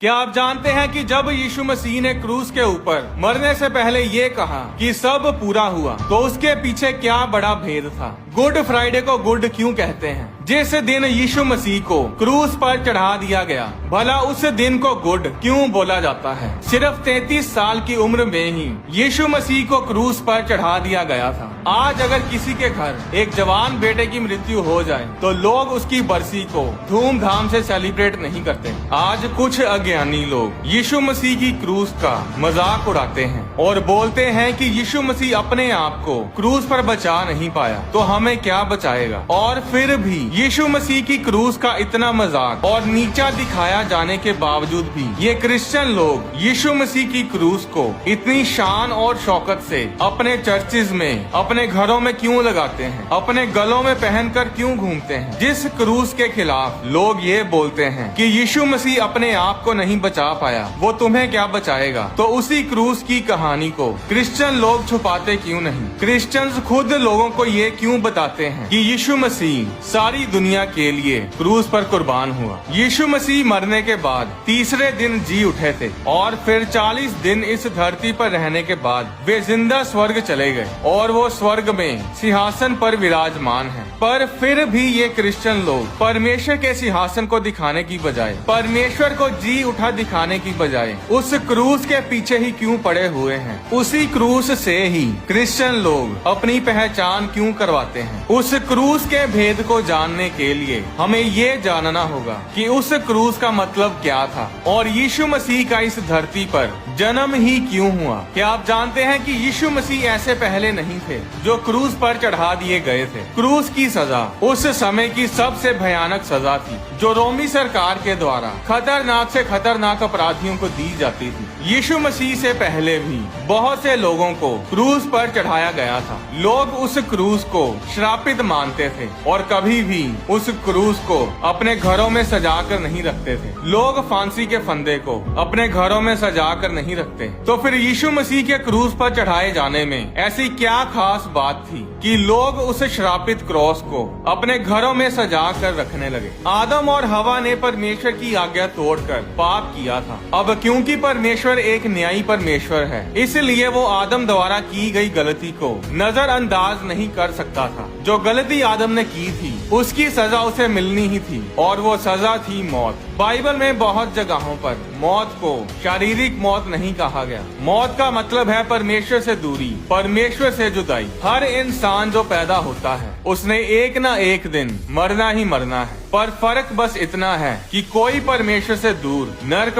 क्या आप जानते हैं कि जब यीशु मसीह ने क्रूस के ऊपर मरने से पहले ये कहा कि सब पूरा हुआ, तो उसके पीछे क्या बड़ा भेद था। गुड फ्राइडे को गुड क्यों कहते हैं? जिस दिन यीशु मसीह को क्रूस पर चढ़ा दिया गया, भला उस दिन को गुड क्यों बोला जाता है? सिर्फ 33 साल की उम्र में ही यीशु मसीह को क्रूस पर चढ़ा दिया गया था। आज अगर किसी के घर एक जवान बेटे की मृत्यु हो जाए तो लोग उसकी बरसी को धूमधाम से सेलिब्रेट नहीं करते। आज कुछ अज्ञानी लोग यीशु मसीह की क्रूस का मजाक उड़ाते हैं और बोलते हैं कि यीशु मसीह अपने आप को क्रूस पर बचा नहीं पाया तो हमें क्या बचाएगा। और फिर भी यीशु मसीह की क्रूस का इतना मजाक और नीचा दिखाया जाने के बावजूद भी ये क्रिश्चियन लोग यीशु मसीह की क्रूस को इतनी शान और शौकत से अपने चर्चिज में, अपने घरों में क्यों लगाते हैं, अपने गलों में पहनकर क्यों घूमते हैं? जिस क्रूस के खिलाफ लोग ये बोलते हैं कि यीशु मसीह अपने आप को नहीं बचा पाया, वो तुम्हें क्या बचाएगा, तो उसी क्रूस की कहानी को क्रिश्चियन लोग छुपाते क्यों नहीं? क्रिश्चियंस खुद लोगों को ये क्यों बताते हैं कि यीशु मसीह सारी दुनिया के लिए क्रूस पर कुर्बान हुआ। यीशु मसीह मरने के बाद तीसरे दिन जी उठे थे और फिर 40 दिन इस धरती पर रहने के बाद वे जिंदा स्वर्ग चले गए और वो स्वर्ग में सिंहासन पर विराजमान हैं। पर फिर भी ये क्रिश्चियन लोग परमेश्वर के सिंहासन को दिखाने की बजाय, परमेश्वर को जी उठा दिखाने की बजाय उस क्रूस के पीछे ही क्यों पड़े हुए हैं? उसी क्रूस से ही क्रिश्चियन लोग अपनी पहचान क्यों करवाते हैं? उस क्रूस के भेद को जानने के लिए हमें ये जानना होगा कि उस क्रूस का मतलब क्या था और यीशु मसीह का इस धरती पर जन्म ही क्यों हुआ। क्या आप जानते हैं कि यीशु मसीह ऐसे पहले नहीं थे जो क्रूस पर चढ़ा दिए गए थे। क्रूस की सजा उस समय की सबसे भयानक सजा थी जो रोमी सरकार के द्वारा खतरनाक से खतरनाक अपराधियों को दी जाती थी। यीशु मसीह से पहले भी बहुत से लोगों को क्रूस पर चढ़ाया गया था। लोग उस क्रूस को श्रापित मानते थे और कभी भी उस क्रूस को अपने घरों में सजा कर नहीं रखते थे। लोग फांसी के फंदे को अपने घरों में सजा कर नहीं रखते। तो फिर यीशु मसीह के क्रूस पर चढ़ाए जाने में ऐसी क्या खास बात थी कि लोग उस श्रापित क्रॉस को अपने घरों में सजा कर रखने लगे? आदम और हवा ने परमेश्वर की आज्ञा तोड़कर पाप किया था। अब क्योंकि परमेश्वर एक न्यायी परमेश्वर है, इसलिए वो आदम द्वारा की गई गलती को नजरअंदाज नहीं कर सकता था। जो गलती आदम ने की थी उसकी सजा उसे मिलनी ही थी और वो सजा थी मौत। बाइबल में बहुत जगहों पर मौत को शारीरिक मौत नहीं कहा गया। मौत का मतलब है परमेश्वर से दूरी, परमेश्वर से जुदाई। हर इंसान जो पैदा होता है उसने एक न एक दिन मरना ही मरना है, पर फर्क बस इतना है कि कोई परमेश्वर से दूर नर्क